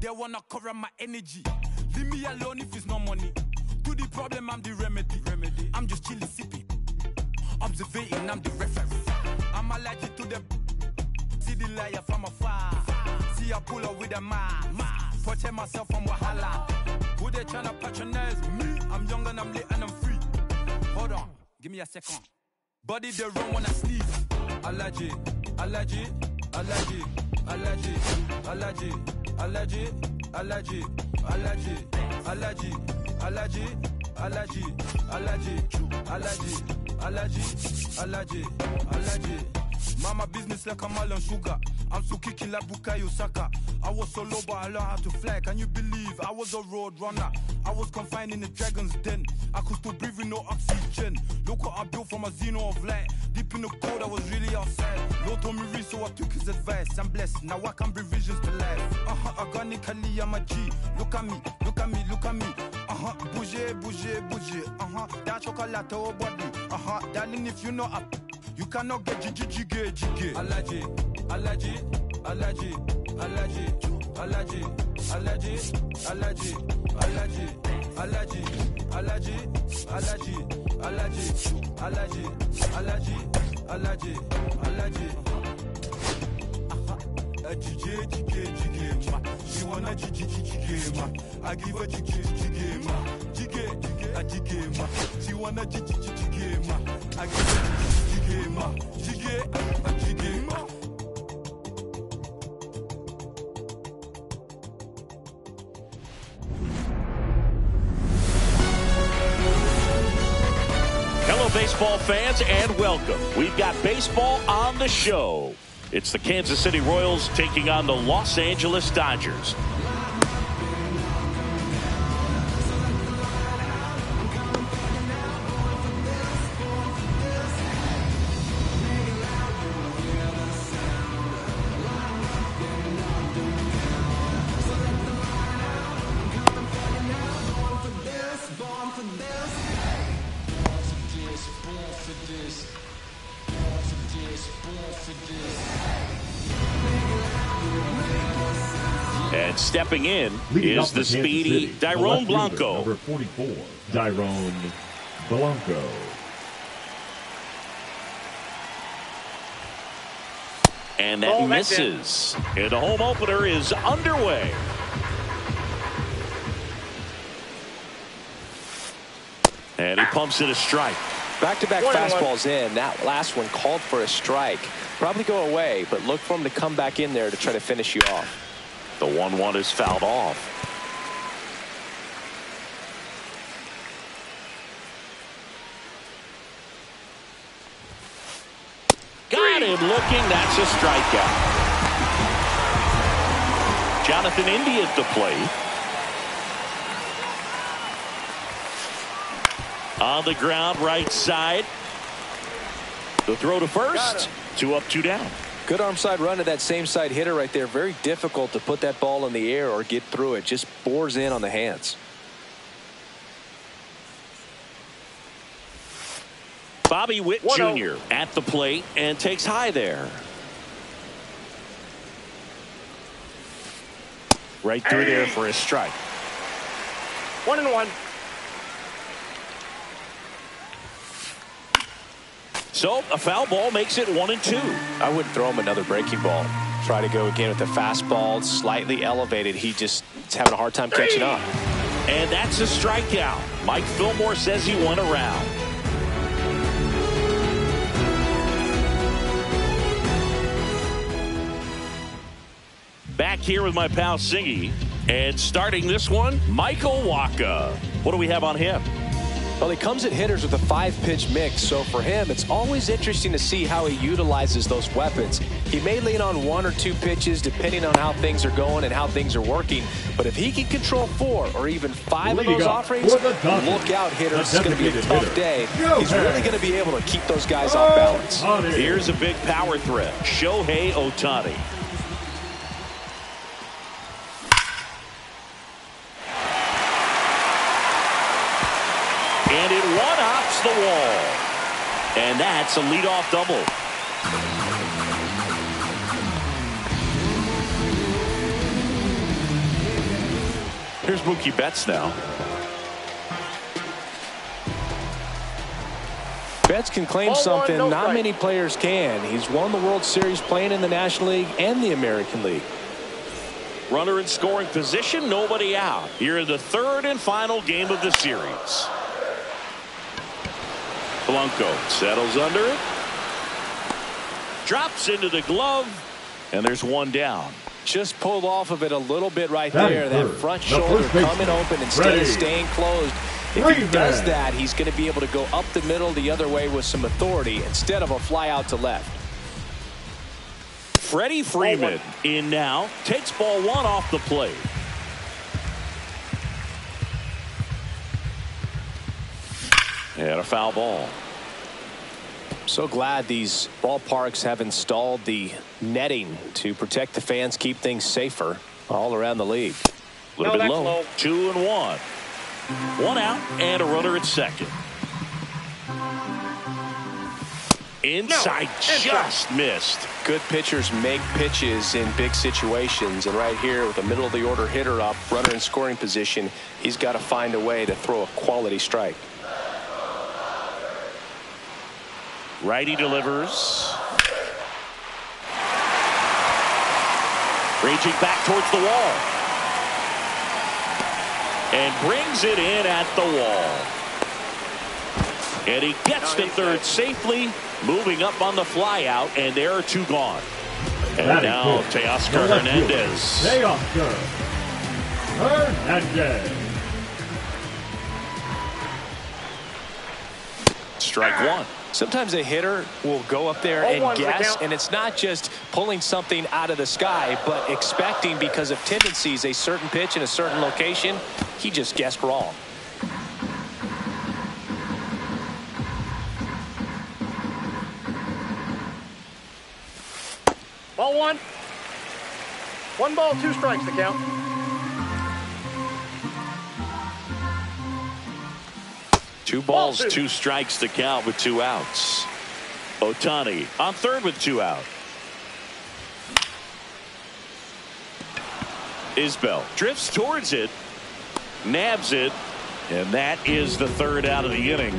They wanna cover my energy. Leave me alone if it's no money. To the problem, I'm the remedy. I'm just chilly sipping. Observating, I'm the referee. I'm allergic to the see the liar from afar. See I pull up with a mask. Protect myself from Wahala. Who they tryna patronize me? I'm young and I'm lit and I'm free. Hold on, give me a second. Body they run when I sneeze. Allergy, allergy, allergy, allergy, allergy, allergy, allergy, allergy, allergy, allergy, allergy, allergy, allergy, allergy, allergy, allergy. Mama business like a on sugar. I'm so kicking like Bukayo Saka. I was so low but I learned how to fly. Can you believe I was a road runner? I was confined in the dragon's den. I could still breathe with no oxygen. Look what I built from a xeno of light. Deep in the cold I was really outside. Lord told me read so I took his advice. I'm blessed, now I can bring visions to life. Organically I'm a G. Look at me, look at me, look at me. Bouger, bouger, bouger. That chocolate oh body. Darling if you know up. You cannot get jiggy. Allergy, allergy, allergy, allergy, allergy, allergy, allergy, allergy, allergy, allergy, allergy, allergy, allergy, allergy, allergy. Jiggy, ma. She wanna jiggy, ma. I give her jiggy, ma. Jiggy, ma. She wanna jiggy, ma. I give her jiggy, ma. Jiggy, ma. Hello, baseball fans, and welcome. We've got baseball on the show. It's the Kansas City Royals taking on the Los Angeles Dodgers. And stepping in is the speedy Dairon Blanco. Number 44, Dairon Blanco. And that misses. And the home opener is underway. And he pumps it a strike. Back-to-back fastballs in. That last one called for a strike. Probably go away, but look for him to come back in there to try to finish you off. The 1-1 is fouled off. Got him looking. That's a strikeout. Jonathan India at the plate. On the ground, right side. The throw to first. 2 up, 2 down. Good arm side run to that same side hitter right there. Very difficult to put that ball in the air or get through it. Just bores in on the hands. Bobby Witt Jr. at the plate and takes high there. Right through there for a strike. 1-1. So a foul ball makes it 1-2. I wouldn't throw him another breaking ball. Try to go again with the fastball, slightly elevated. He just is having a hard time catching up. And that's a strikeout. Mike Fillmore says he won a round. Back here with my pal Singy. And starting this one, Michael Wacha. What do we have on him? Well, he comes at hitters with a 5-pitch mix, so for him, it's always interesting to see how he utilizes those weapons. He may lean on 1 or 2 pitches depending on how things are going and how things are working, but if he can control 4 or even 5 of those offerings, look out, hitters. It's going to be a tough day. He's really going to be able to keep those guys off balance. Here's a big power threat, Shohei Ohtani. And it one-hops the wall. And that's a leadoff double. Here's Mookie Betts now. Betts can claim Ball something one, no not strike. many players can. He's won the World Series playing in the National League and the American League. Runner in scoring position, nobody out. Here in the third and final game of the series. Blanco settles under it. Drops into the glove. And there's one down. Just pulled off of it a little bit right That there. is That good. front The shoulder first baseman, coming open instead ready. of staying closed. If Bring he does back. that, he's going to be able to go up the middle the other way with some authority instead of a fly out to left. Freddie Freeman in now. Takes ball one off the plate. And a foul ball. So glad these ballparks have installed the netting to protect the fans, keep things safer all around the league. A little bit that's low. low. 2-1. One out and a runner at second. Inside, just missed. Good pitchers make pitches in big situations, and right here with a middle of the order hitter up, runner in scoring position, he's got to find a way to throw a quality strike. Righty delivers. Raging back towards the wall. And brings it in at the wall. And he gets to third safely, moving up on the fly out, and there are two gone. And That is now good. Teoscar Left field. Hernandez. Teoscar Hernandez. Strike one. Sometimes a hitter will go up there and 0-1 for the guess, count. and it's not just pulling something out of the sky, but expecting because of tendencies a certain pitch in a certain location. He just guessed wrong. Ball one. 1 ball, 2 strikes to count. Two balls, Ball two. 2 strikes to count with 2 outs. Ohtani on third with 2 out. Isbell drifts towards it, nabs it, and that is the third out of the inning.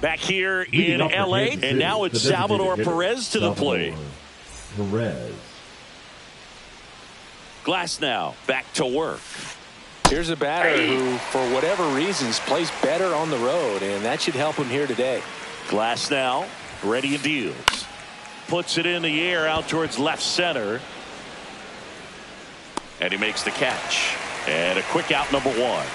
Back here in LA, and now it's Salvador Perez to the plate. Perez. Glass now back to work. Here's a batter who, for whatever reasons, plays better on the road, and that should help him here today. Glass now ready and deals. Puts it in the air out towards left center. And he makes the catch. And a quick out, number 1.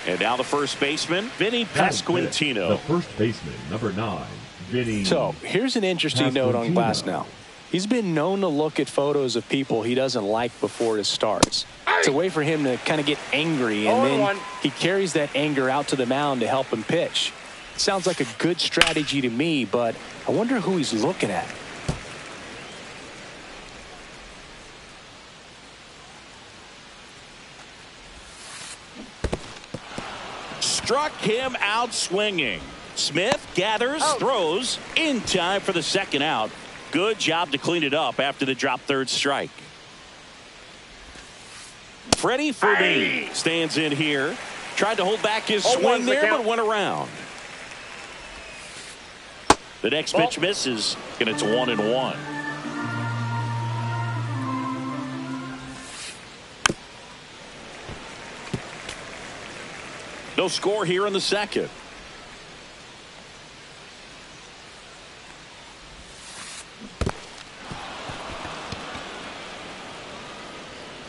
And now the first baseman, Vinny Pasquantino. The first baseman, number 9, Vinny. So here's an interesting note on Glass Pasquantino. now. He's been known to look at photos of people he doesn't like before his starts. It's a way for him to kind of get angry, and then 0-1. he carries that anger out to the mound to help him pitch. Sounds like a good strategy to me, but I wonder who he's looking at. Struck him out swinging. Smith gathers, throws in time for the second out. Good job to clean it up after the drop third strike. Freddie Freeman stands in here. Tried to hold back his 0-1 swing the there, count. but went around. The next pitch misses, and it's 1-1. No score here in the second.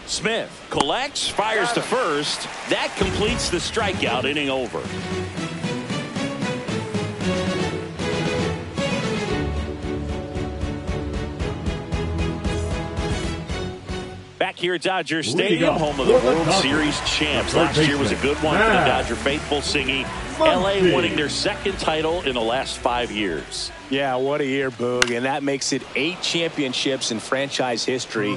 Smith collects, fires to first. That completes the strikeout, inning over. Back here at Dodger Stadium, home of the World Series champs. Last year was a good one for the Dodger faithful, singing LA winning their second title in the last 5 years. Yeah, what a year, Boog, and that makes it 8 championships in franchise history.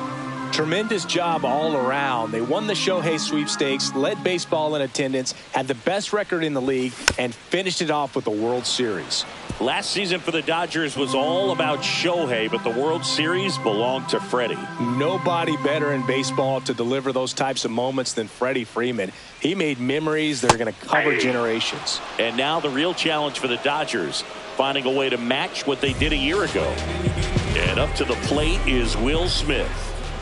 Tremendous job all around. They won the Shohei sweepstakes, led baseball in attendance, had the best record in the league, and finished it off with the World Series. Last season for the Dodgers was all about Shohei, but the World Series belonged to Freddie. Nobody better in baseball to deliver those types of moments than Freddie Freeman. He made memories that are going to cover generations. And now the real challenge for the Dodgers, finding a way to match what they did a year ago. And up to the plate is Will Smith.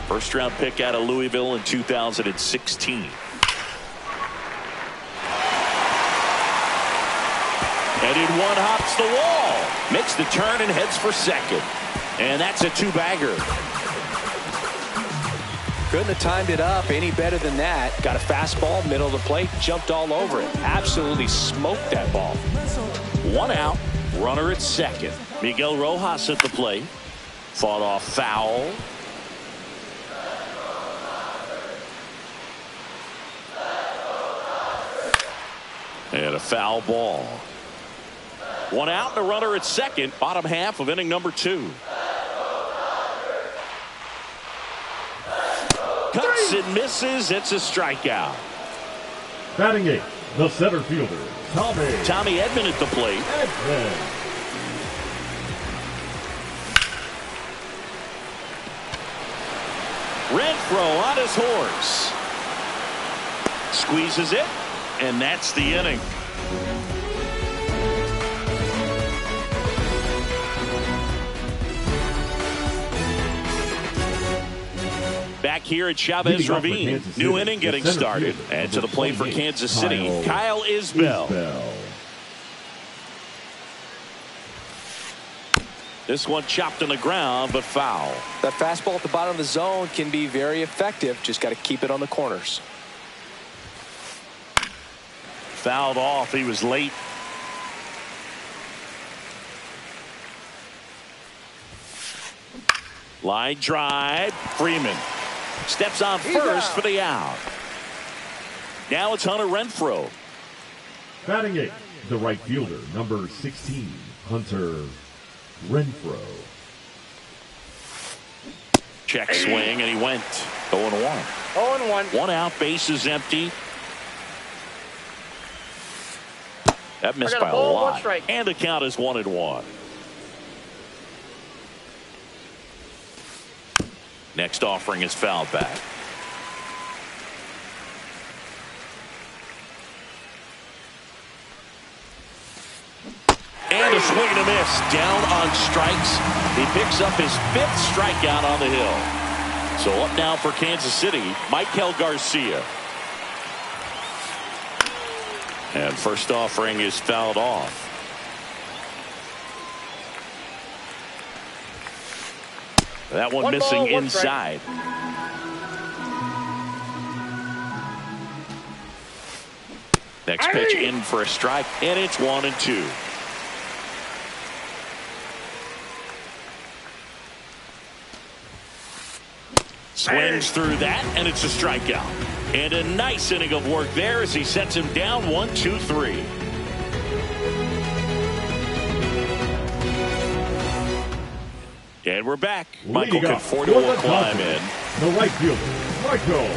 First round pick out of Louisville in 2016. And in one hops the wall. Makes the turn and heads for second. And that's a two-bagger. Couldn't have timed it up any better than that. Got a fastball, middle of the plate, jumped all over it. Absolutely smoked that ball. One out, runner at second. Miguel Rojas at the plate. Fought off foul. And a foul ball. One out and a runner at second. Bottom half of inning number 2. Cuts and misses. It's a strikeout. Batting 8, the center fielder, Tommy Edman at the plate. Edman. Renfroe on his horse. Squeezes it, and that's the inning. Back here at Chavez Ravine. New inning getting started. And to the plate for Kansas City, Kyle Isbell. This one chopped on the ground, but foul. That fastball at the bottom of the zone can be very effective. Just got to keep it on the corners. Fouled off. He was late. Line drive. Freeman steps on first for the out. Now it's Hunter Renfroe. Batting 8, the right fielder, number 16, Hunter Renfroe. Check swing, and he went 0-1. 0-1. One out, bases empty. That missed by a lot. And the count is 1-1. Next offering is fouled back. And a swing and a miss. Down on strikes. He picks up his 5th strikeout on the hill. So up now for Kansas City, Maikel Garcia. And first offering is fouled off. That one missing inside. Next pitch in for a strike, and it's 1-2. Swings through that, and it's a strikeout. And a nice inning of work there as he sets him down 1-2-3. And we're back. Michael Conforto will climb in. The right fielder, Michael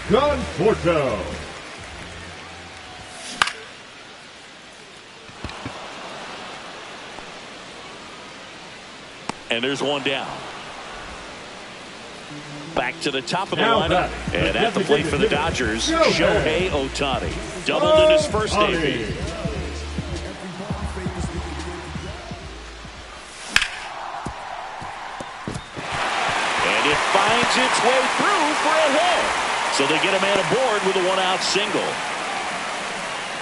Conforto. And there's one down. Back to the top of the lineup. And at the plate for the Dodgers, Shohei Ohtani. Doubled in his first debut. And it finds its way through for a hit. So they get a man aboard with a one-out single.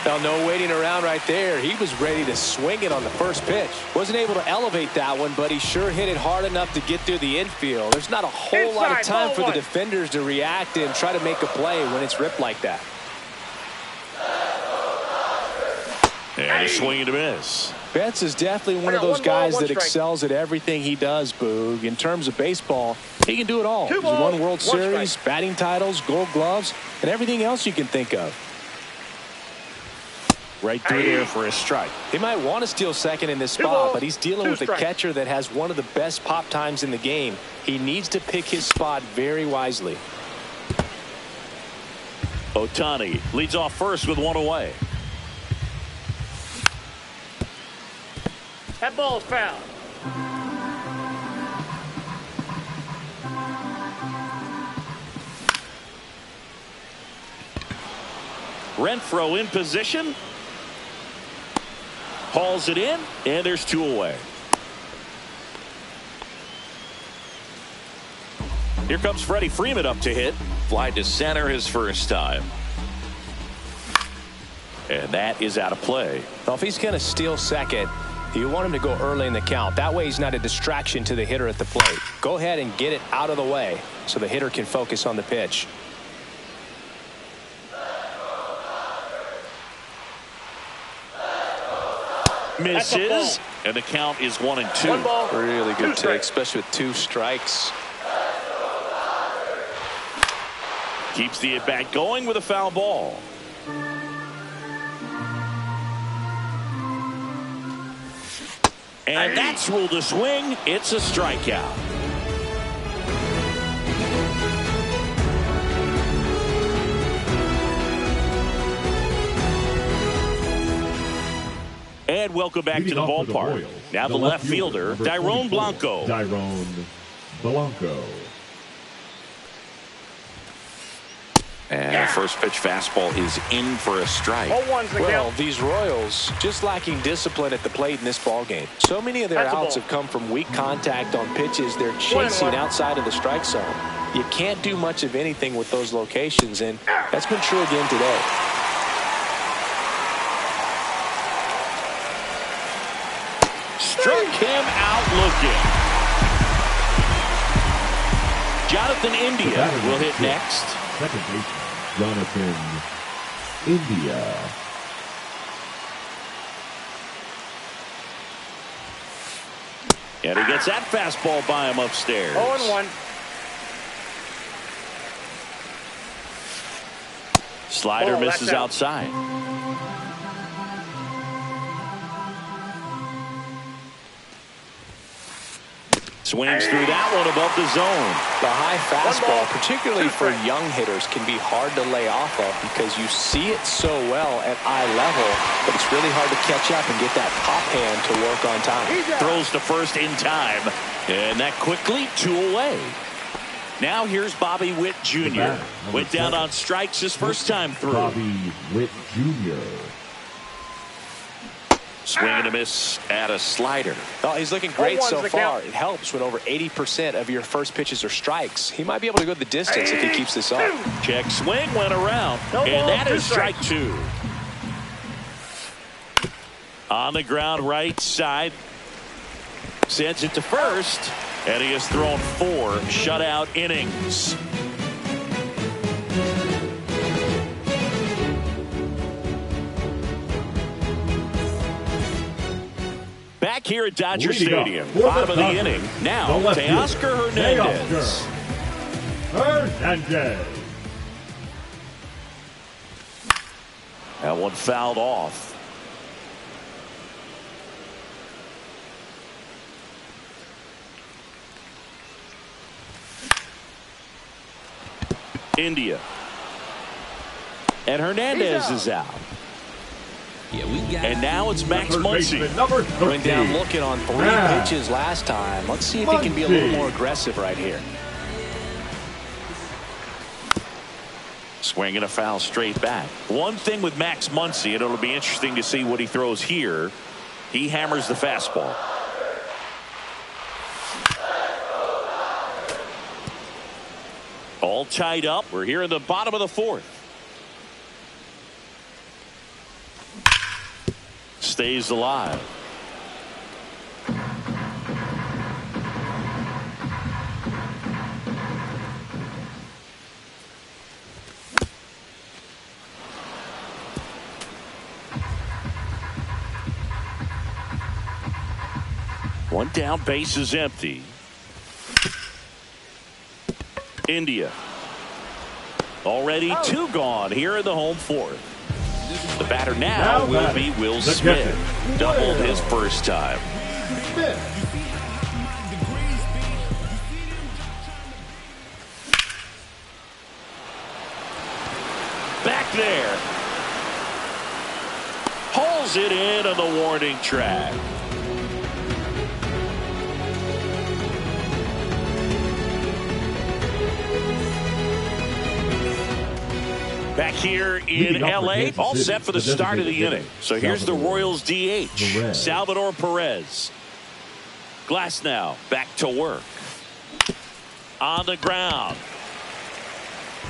Well, no waiting around right there. He was ready to swing it on the first pitch. Wasn't able to elevate that one, but he sure hit it hard enough to get through the infield. There's not a whole lot of time for the defenders to react and try to make a play when it's ripped like that. And a swing and a miss. Betts is definitely one of those guys that excels at everything he does, Boog. In terms of baseball, he can do it all. He's won World Series, batting titles, Gold Gloves, and everything else you can think of. Right through there for a strike. He might want to steal second in this spot, but he's dealing with a catcher that has one of the best pop times in the game. He needs to pick his spot very wisely. Ohtani leads off first with one away. That ball is foul. Renfroe in position. Hauls it in, and there's two away. Here comes Freddie Freeman up to hit. Fly to center his first time. And that is out of play. Well, if he's going to steal second, you want him to go early in the count. That way he's not a distraction to the hitter at the plate. Go ahead and get it out of the way so the hitter can focus on the pitch. Misses, and the count is 1-2. One ball, really good take, strikes. especially with 2 strikes. Keeps the at-bat going with a foul ball. And that's ruled a swing. It's a strikeout. And welcome back to the ballpark. Now the left fielder, Dairon Blanco. Dairon Blanco. And first pitch fastball is in for a strike. Well, these Royals just lacking discipline at the plate in this ball game. So many of their outs have come from weak contact on pitches they're chasing outside of the strike zone. You can't do much of anything with those locations, and that's been true again today. Struck him out looking. Jonathan India will hit next. Second baseman, Jonathan India. And he gets that fastball by him upstairs. 0-1. Slider misses outside. Swings through that one above the zone. The high fastball, particularly for young hitters, can be hard to lay off of because you see it so well at eye level, but it's really hard to catch up and get that pop hand to work on time. Throws to first in time, and that quickly 2 away. Now here's Bobby Witt Jr. Went down on strikes his first time through. Bobby Witt Jr. Swing and a miss at a slider. Oh, he's looking great so far. It helps when over 80% of your first pitches are strikes. He might be able to go the distance if he keeps this up. Check swing, went around, and that is strike 2. On the ground, right side. Sends it to first, and he has thrown 4 shutout innings. Back here at Dodger Stadium, bottom of the inning. Now, Teoscar Hernandez. That one fouled off. India. And Hernandez is out. And now it's Max Muncy. Going down looking on 3 pitches last time. Let's see if he can be a little more aggressive right here. Swinging a foul straight back. One thing with Max Muncy, and it'll be interesting to see what he throws here. He hammers the fastball. All tied up. We're here in the bottom of the 4th. Stays alive. One down, base is empty. India. Already 2 gone here in the home 4th. The batter now will be Will Smith. Doubled his first time. Back there. Pulls it in on the warning track. Back here in LA, all set for the start of the inning. So here's the Royals DH, Salvador Perez. Glass now back to work. On the ground.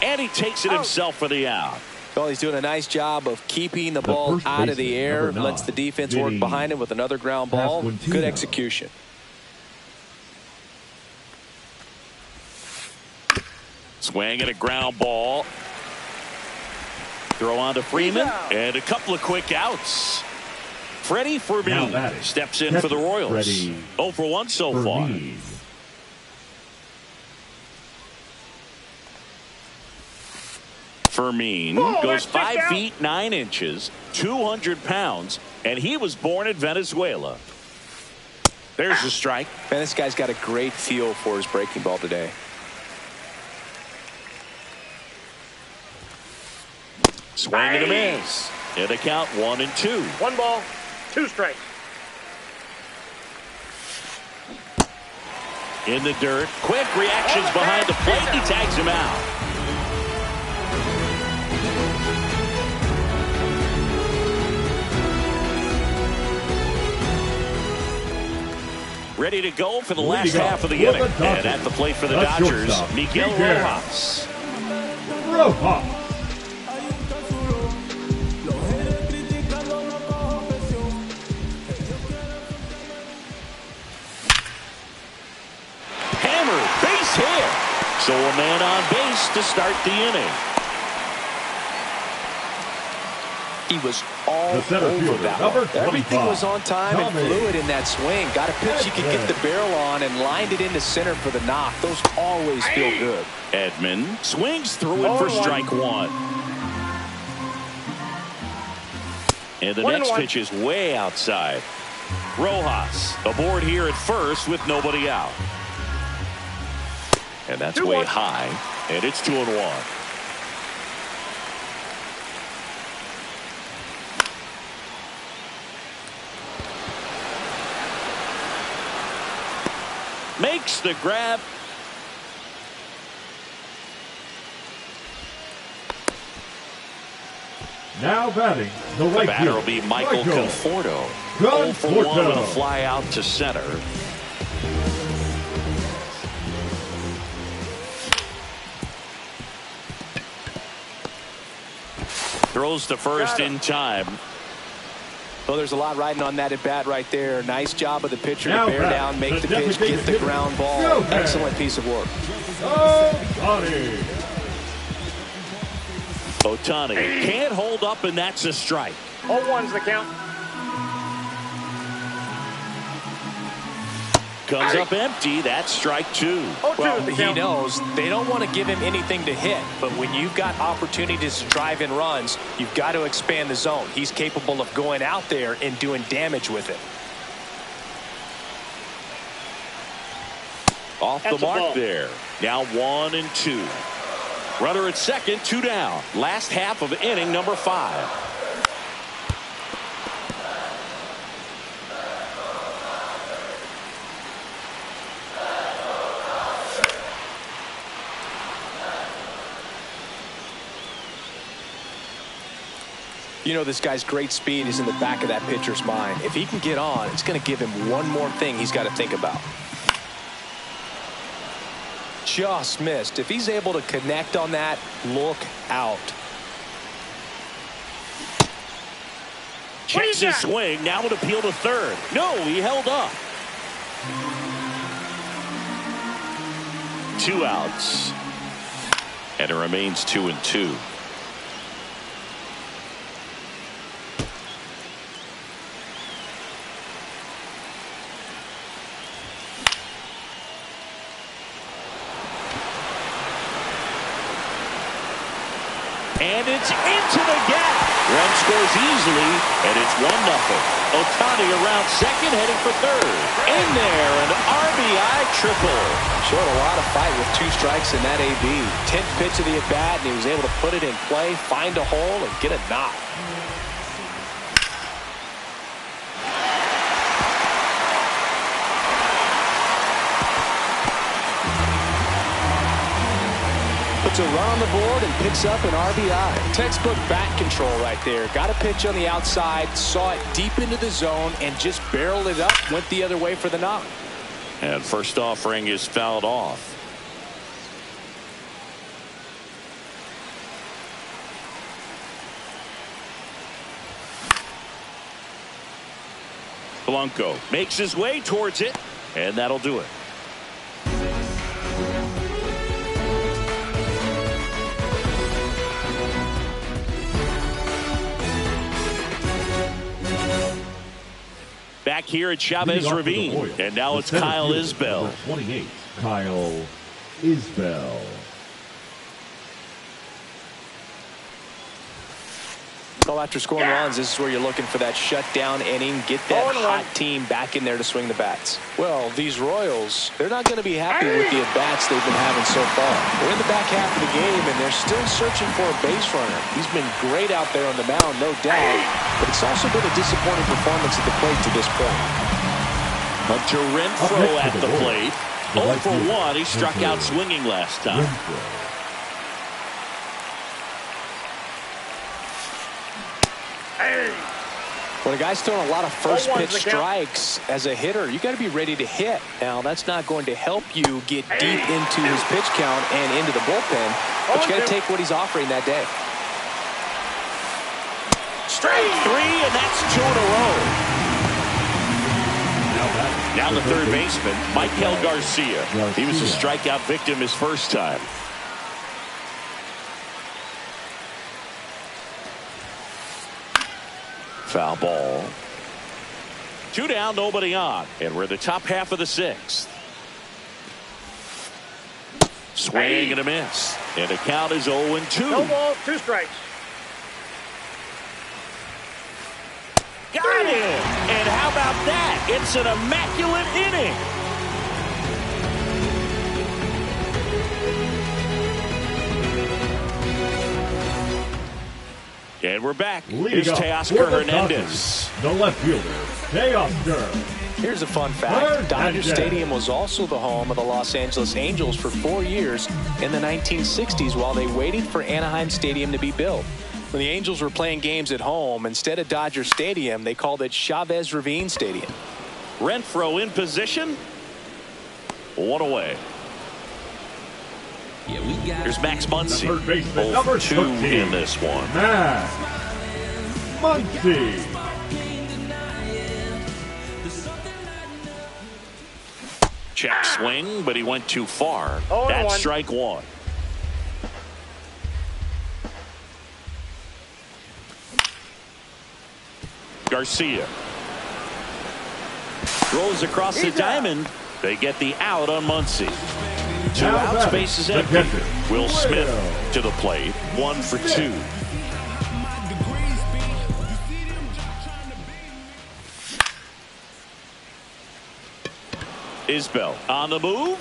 And he takes it himself for the out. Well, he's doing a nice job of keeping the ball out of the air. Lets the defense work behind him with another ground ball. Good execution. Swing and a ground ball. Throw on to Freeman, and a couple of quick outs. Freddie Fermin steps in for the Royals. 0 for 1 so far. Fermin goes 5 feet 9 inches, 200 pounds, and he was born in Venezuela. There's the strike. Man, this guy's got a great feel for his breaking ball today. Swing and a miss. And a count 1-2. 1 ball, 2 strikes. In the dirt. Quick reactions behind the plate. He tags him out. Ready to go for the last half of the inning. And at the plate for the Dodgers, Miguel Rojas. So a man on base to start the inning. He was all over that one. Everything was on time and fluid in that swing. Got a pitch he could get the barrel on and lined it into center for the knock. Those always feel good. Edman swings through it for strike 1. And the next pitch is way outside. Rojas aboard here at first with nobody out. And that's way high, and it's 2-1. Makes the grab. Now batting, the right batter will be Michael Conforto. 0 for 1 with a fly out to center. Throws to first in time. Well, there's a lot riding on that at bat right there. Nice job of the pitcher to bear down, make the pitch, get the ground ball. Excellent piece of work. Ohtani can't hold up, and that's a strike. 0-1's the count. Comes up empty. That's strike 2. Well, he knows they don't want to give him anything to hit, but when you've got opportunities to drive in runs, you've got to expand the zone. He's capable of going out there and doing damage with it. Off the mark there. Now 1-2. Runner at second, 2 down. Last half of inning number 5. You know, this guy's great speed is in the back of that pitcher's mind. If he can get on, it's going to give him one more thing he's got to think about. Just missed. If he's able to connect on that, look out. Checks his swing. Now would appeal to third. No, he held up. 2 outs. And it remains 2-2. And it's into the gap. Run scores easily, and it's 1-0. Ohtani around second, heading for third. In there, an RBI triple. Showed a lot of fight with 2 strikes in that AB. 10th pitch of the at-bat, and he was able to put it in play, find a hole, and get a knock. Puts a run on the board and picks up an RBI. Textbook bat control right there. Got a pitch on the outside, saw it deep into the zone, and just barreled it up, went the other way for the knock. And first offering is fouled off. Blanco makes his way towards it, and that'll do it. Back here at Chavez Ravine, and now it's Kyle Isbell. 28, Kyle Isbell. Well, after scoring runs, this is where you're looking for that shutdown inning, get that hot team back in there to swing the bats. Well, these Royals, they're not going to be happy with the at-bats they've been having so far. They're in the back half of the game, and they're still searching for a base runner. He's been great out there on the mound, no doubt, but it's also been a disappointing performance at the plate to this point. Hunter Renfroe at the plate. 0 for 1. He struck out swinging last time. When a guy's throwing a lot of first pitch strikes as a hitter, you got to be ready to hit. Now, that's not going to help you get deep into his pitch count and into the bullpen, but you got to take what he's offering that day. Strike 3, and that's 2 in a row. Now the third baseman, Michael Garcia. He was a strikeout victim his first time. Foul ball. 2 down, nobody on. And we're in the top half of the 6th. Swing and a miss. And the count is 0-2. No balls, 2 strikes. Got it! And how about that? It's an immaculate inning. And we're back. Here's Teoscar Hernandez. The left fielder, Teoscar. Here's a fun fact. Dodger Stadium was also the home of the Los Angeles Angels for 4 years in the 1960s while they waited for Anaheim Stadium to be built. When the Angels were playing games at home, instead of Dodger Stadium, they called it Chavez Ravine Stadium. Renfroe in position. 1 away. Here's Max Muncy. 0-2 in this one. Max Muncy. Check swing, but he went too far. That's strike 1. Garcia rolls across the diamond. They get the out on Muncy. 2 outs, bases empty. Will Smith to the plate. 1 for 2. Isbell on the move.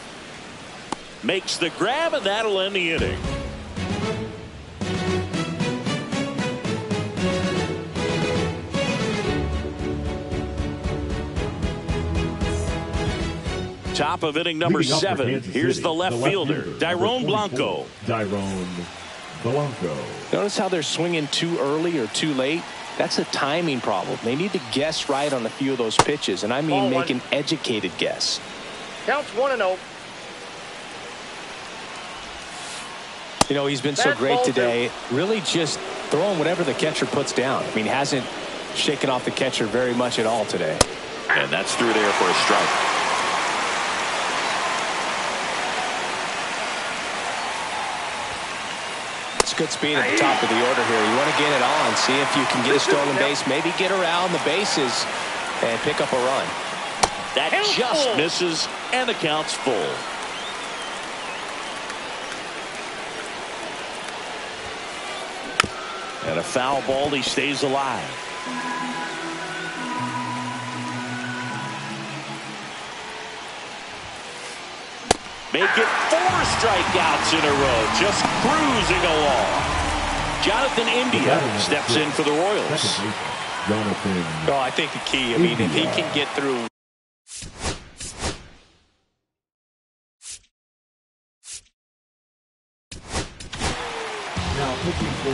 Makes the grab, and that'll end the inning. Top of inning number 7. Here's the left fielder, Dairon Blanco. Notice how they're swinging too early or too late? That's a timing problem. They need to guess right on a few of those pitches, and I mean make an educated guess. Counts 1-0. You know, he's been so great today. Really just throwing whatever the catcher puts down. I mean, hasn't shaken off the catcher very much at all today. And that's through there for a strike. Good speed at the top of the order here. You want to get it on, see if you can get a stolen base, maybe get around the bases and pick up a run. That just misses, and the count's full. And a foul ball, he stays alive. Make it 4 strikeouts in a row, just cruising along. Jonathan India steps in for the Royals. Oh, I think the key, I mean, if he can get through.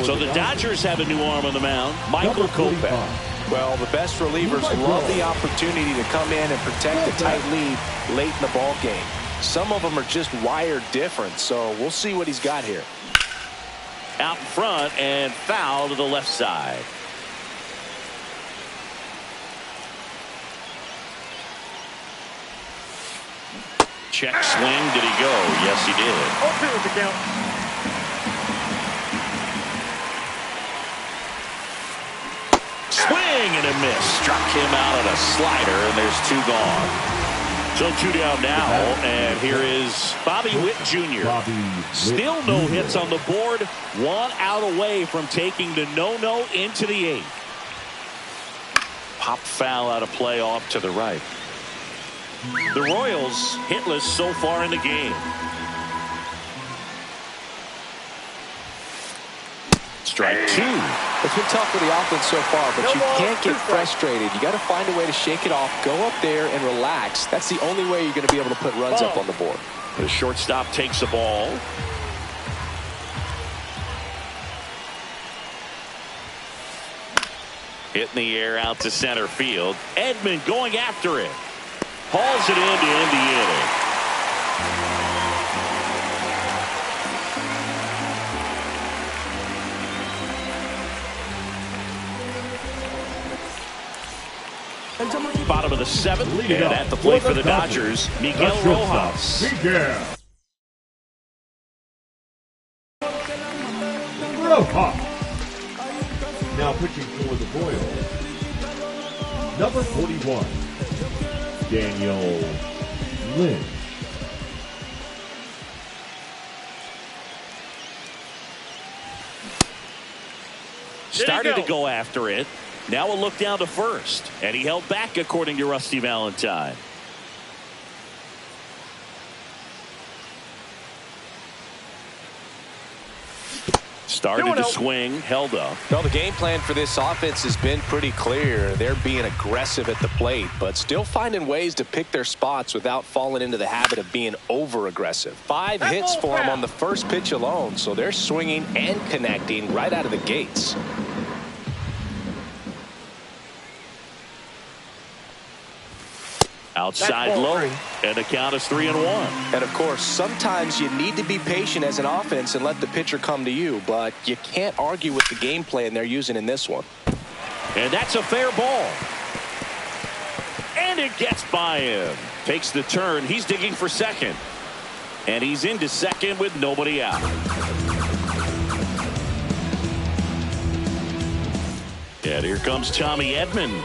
So the Dodgers have a new arm on the mound, Michael Kopech. Well, the best relievers love the opportunity to come in and protect a tight lead late in the ball game. Some of them are just wired different, so we'll see what he's got here. Out in front and foul to the left side. Check swing. Did he go? Yes, he did. 0-2 is the count. Swing and a miss. Struck him out on a slider, and there's 2 gone. So 2 down now, and here is Bobby Witt Jr. Still no hits on the board. 1 out away from taking the no-no into the 8th. Pop foul out of play off to the right. The Royals hitless so far in the game. Strike 2. It's been tough for the offense so far, but you can't get frustrated. You got to find a way to shake it off, go up there and relax. That's the only way you're going to be able to put runs up on the board. The shortstop takes the ball. Hit in the air out to center field. Edman going after it. Hauls it in to end the inning. Bottom of the 7th, and at the plate for the Dodgers, Miguel Rojas. Now pitching for the Royals, number 41, Daniel Lynch. Started to go after it. Now a look down to first, and he held back according to Rusty Valentine. Started to swing, held up. Well, the game plan for this offense has been pretty clear. They're being aggressive at the plate, but still finding ways to pick their spots without falling into the habit of being over-aggressive. 5 hits for them on the first pitch alone, so they're swinging and connecting right out of the gates. Outside low, and the count is 3-1. And of course, sometimes you need to be patient as an offense and let the pitcher come to you, but you can't argue with the game plan they're using in this one. And that's a fair ball. And it gets by him. Takes the turn. He's digging for second. And he's into second with nobody out. And here comes Tommy Edman.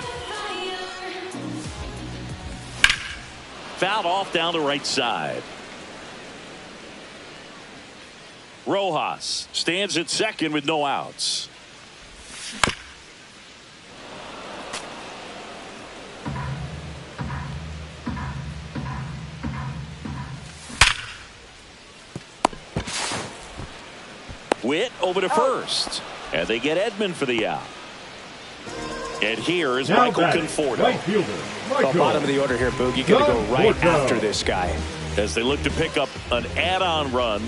Fouled off down the right side. Rojas stands at second with no outs. Witt over to first. And they get Edman for the out. And here is Michael Conforto. Right fielder, Well, bottom of the order here, Boog. You got to go right after this guy. As they look to pick up an add-on run.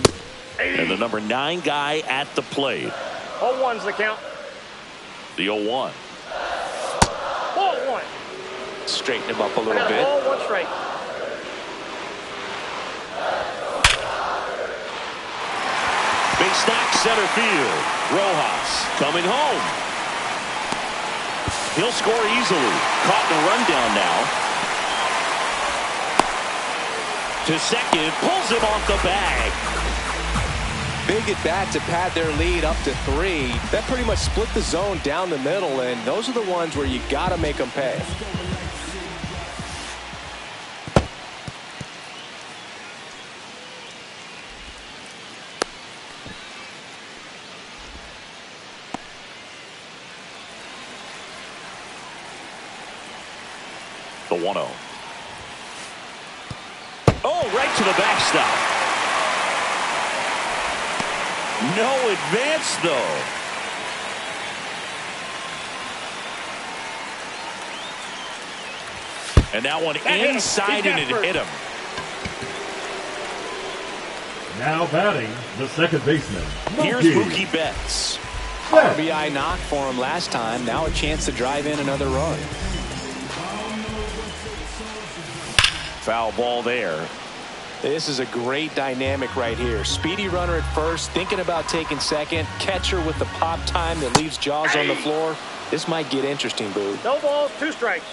And the number 9 guy at the plate. 0-1's the count. The 0-1. 0-1. Straighten him up a little bit. 0-1 straight. Big stack center field. Rojas coming home. He'll score easily. Caught in a rundown now. To second. Pulls him off the bag. Big at bat to pad their lead up to 3. That pretty much split the zone down the middle, and those are the ones where you got to make them pay. The 1-0. Oh, right to the backstop. No advance, though. And that one inside, and it hit him. Now batting, the second baseman. Here's Mookie Betts. RBI knock for him last time. Now a chance to drive in another run. Foul ball there. This is a great dynamic right here. Speedy runner at first, thinking about taking second. Catcher with the pop time that leaves Jaws on the floor. This might get interesting, Boo. No balls, 2 strikes.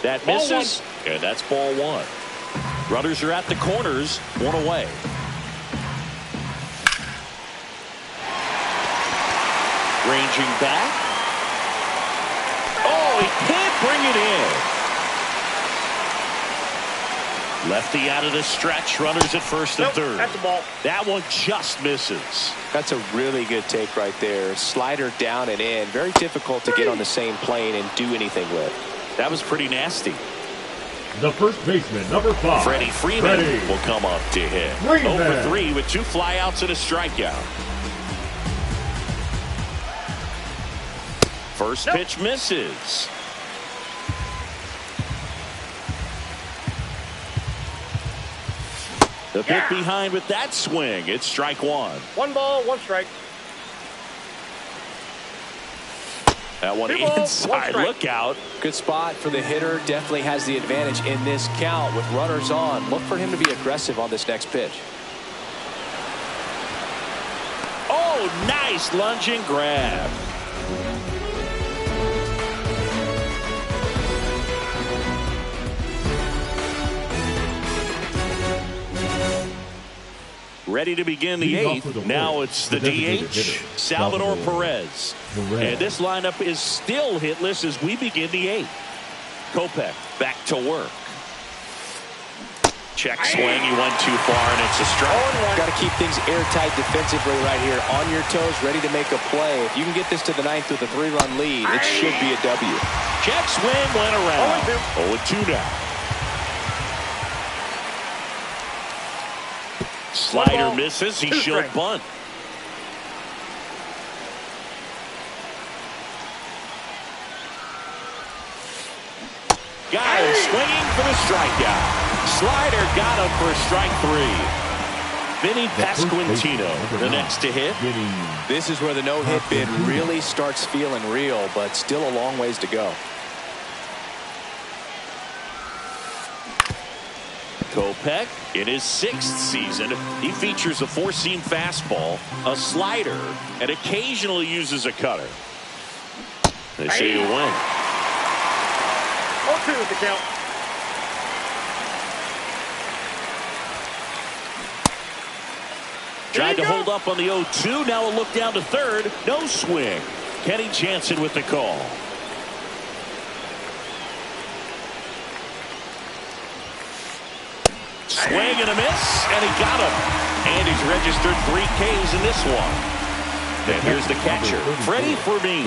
That misses, and that's ball 1. Runners are at the corners, 1 away. Ranging back. Oh, he can't bring it in. Lefty out of the stretch. Runners at first and third. That's a ball. That one just misses. That's a really good take right there. Slider down and in. Very difficult to get on the same plane and do anything with. That was pretty nasty. The first baseman, number 5. Freddie Freeman will come up to hit. 0 for 3 with 2 flyouts and a strikeout. First pitch misses. The bit behind with that swing. It's strike 1. 1 ball, 1 strike. That one 2 balls, 1 inside. strike. Look out. Good spot for the hitter. Definitely has the advantage in this count with runners on. Look for him to be aggressive on this next pitch. Oh, nice lunging grab. Ready to begin the 8th. Now it's the DH, Salvador Perez. And this lineup is still hitless as we begin the 8th. Kopech back to work. Check swing. He went too far, and it's a strike. Got to keep things airtight defensively right here. On your toes, ready to make a play. If you can get this to the 9th with a 3-run lead, it should be a W. Check swing went around. 0-2 now. Slider misses. He should bunt. Got him swinging for the strikeout. Slider got him for strike 3. Vinny Pasquantino, the next to hit. This is where the no-hit bid really starts feeling real, but still a long ways to go. Kopech in his 6th season. He features a 4-seam fastball, a slider, and occasionally uses a cutter. They say you win. 0-2 is the count. Tried to hold up on the 0-2. Now a look down to third. No swing. Kenny Jansen with the call. Swing and a miss, and he got him. And he's registered 3 Ks in this one. And here's the catcher, Freddie Freeman.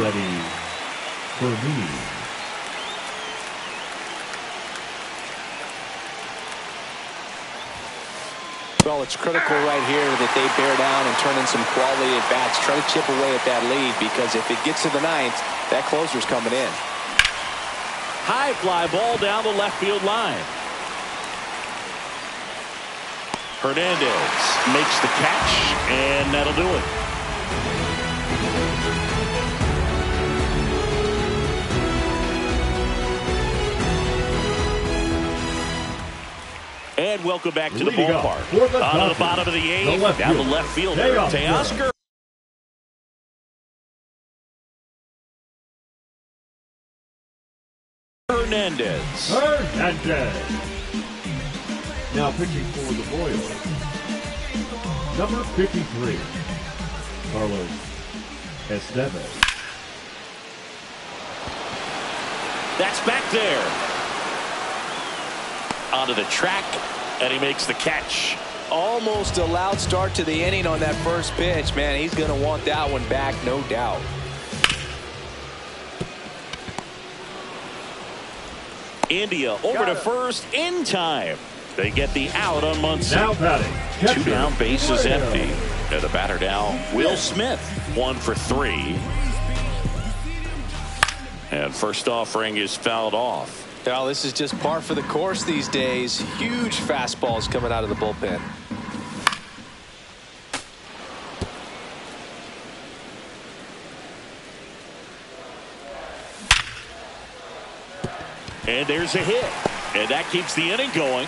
Well, it's critical right here that they bear down and turn in some quality at bats. Try to chip away at that lead, because if it gets to the 9th, that closer's coming in. High fly ball down the left field line. Hernandez makes the catch, and that'll do it. And welcome back to the ballpark. Out of the bottom of the 8th, down the left fielder, Teoscar Hernandez. Now pitching for the Royals, number 53, Carlos Estevez. That's back there. Onto the track, and he makes the catch. Almost a loud start to the inning on that first pitch. Man, he's going to want that one back, no doubt. India over to first in time. They get the out on Muncy. Now batting, catcher, 2 down, bases Royal. empty. And the batter now, Will Smith, 1 for 3. And first offering is fouled off. Well, this is just par for the course these days. Huge fastballs coming out of the bullpen. And there's a hit. And that keeps the inning going.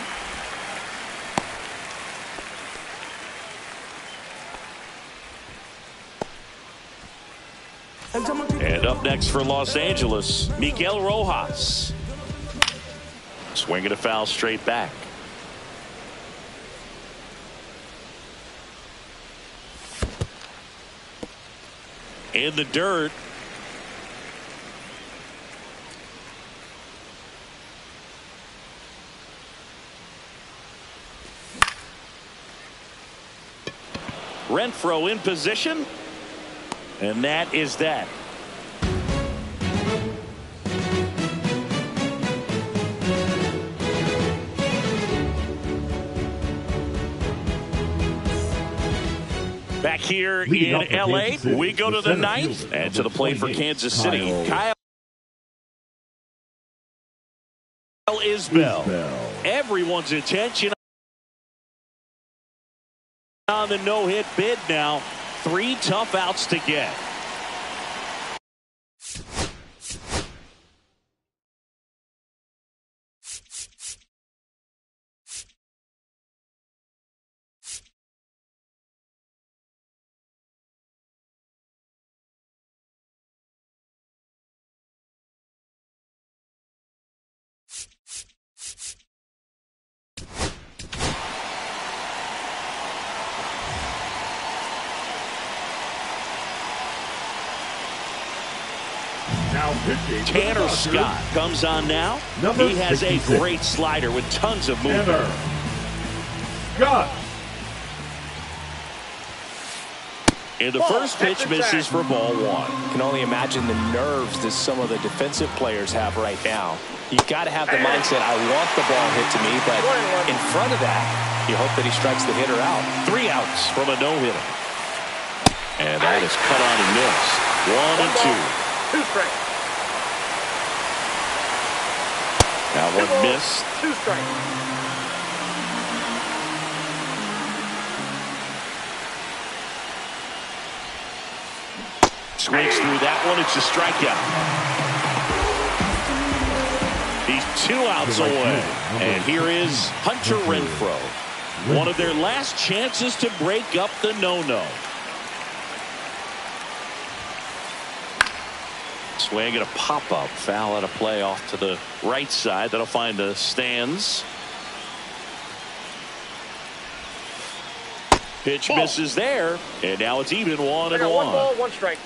And up next for Los Angeles, Miguel Rojas. Swinging a foul straight back. In the dirt. Renfroe in position. And that is that. Back here in LA, we go to the 9th and to the plate for Kansas City. Kyle Isbell. Everyone's attention on the no-hit bid now. 3 tough outs to get. Tanner Scott comes on now. He has a great slider with tons of movement. Scott. And the first pitch misses for ball 1. Can only imagine the nerves that some of the defensive players have right now. You've got to have the mindset, I want the ball hit to me, but in front of that, you hope that he strikes the hitter out. 3 outs from a no-hitter. And that is cut on and missed. 1 and 2. 2 strikes. Now 1 missed. 2 strikes. Swings through that one. It's a strikeout. He's 2 outs away. And here is Hunter Renfroe. One of their last chances to break up the no-no. Swing and a pop-up. Foul out of play off to the right side. That'll find the stands. Pitch misses there. And now it's even 1 and 1. 1 ball, 1 strike.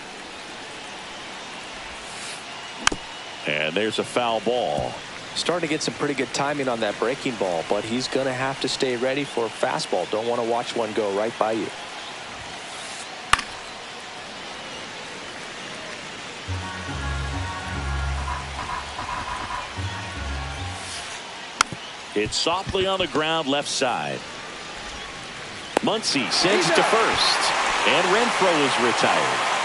And there's a foul ball. Starting to get some pretty good timing on that breaking ball, but he's going to have to stay ready for a fastball. Don't want to watch one go right by you. It's softly on the ground left side. Muncy sends to first. And Renfroe is retired.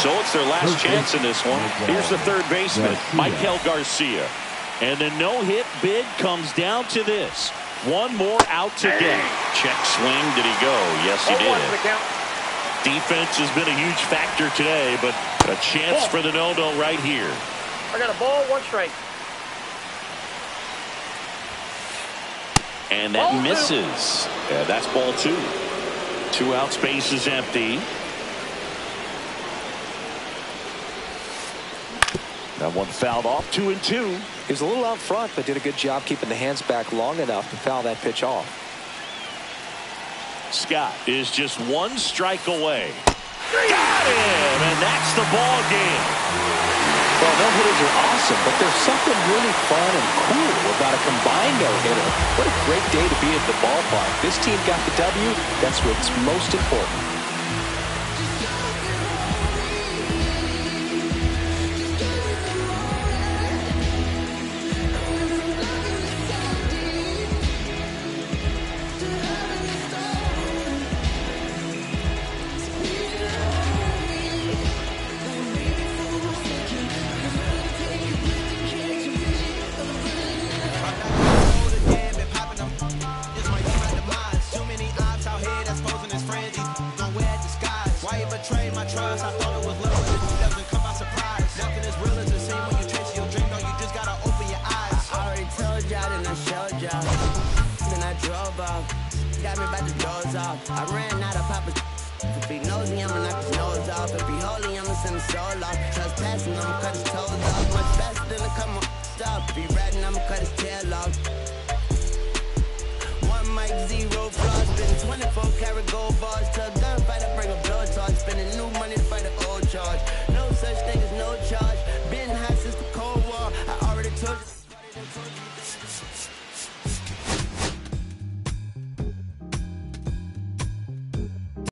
So it's their last chance in this one. Here's the third baseman, Michael Garcia. And the no-hit bid comes down to this. 1 more out to get. Check swing. Did he go? Yes, he did. Defense has been a huge factor today, but a chance for the no-no right here. I got a ball, 1 strike. And that misses. Yeah, that's ball 2. 2 outs, base is empty. That one fouled off. 2 and 2. He was a little out front, but did a good job keeping the hands back long enough to foul that pitch off. Scott is just 1 strike away. Got him, and that's the ball game. Well, no-hitters are awesome, but there's something really fun and cool about a combined no-hitter. What a great day to be at the ballpark. This team got the W. That's what's most important. got me about to doze off. I ran out of Papa. If he nosy, I'ma knock his nose off. If he holy, I'ma send his soul off. Trust passing, I'ma cut his toes off. Much faster than a come on stop. If he ratting, I'ma cut his tail off. One mic, zero flaws. Been 24 karat gold bars to a gunfight, I bring a blow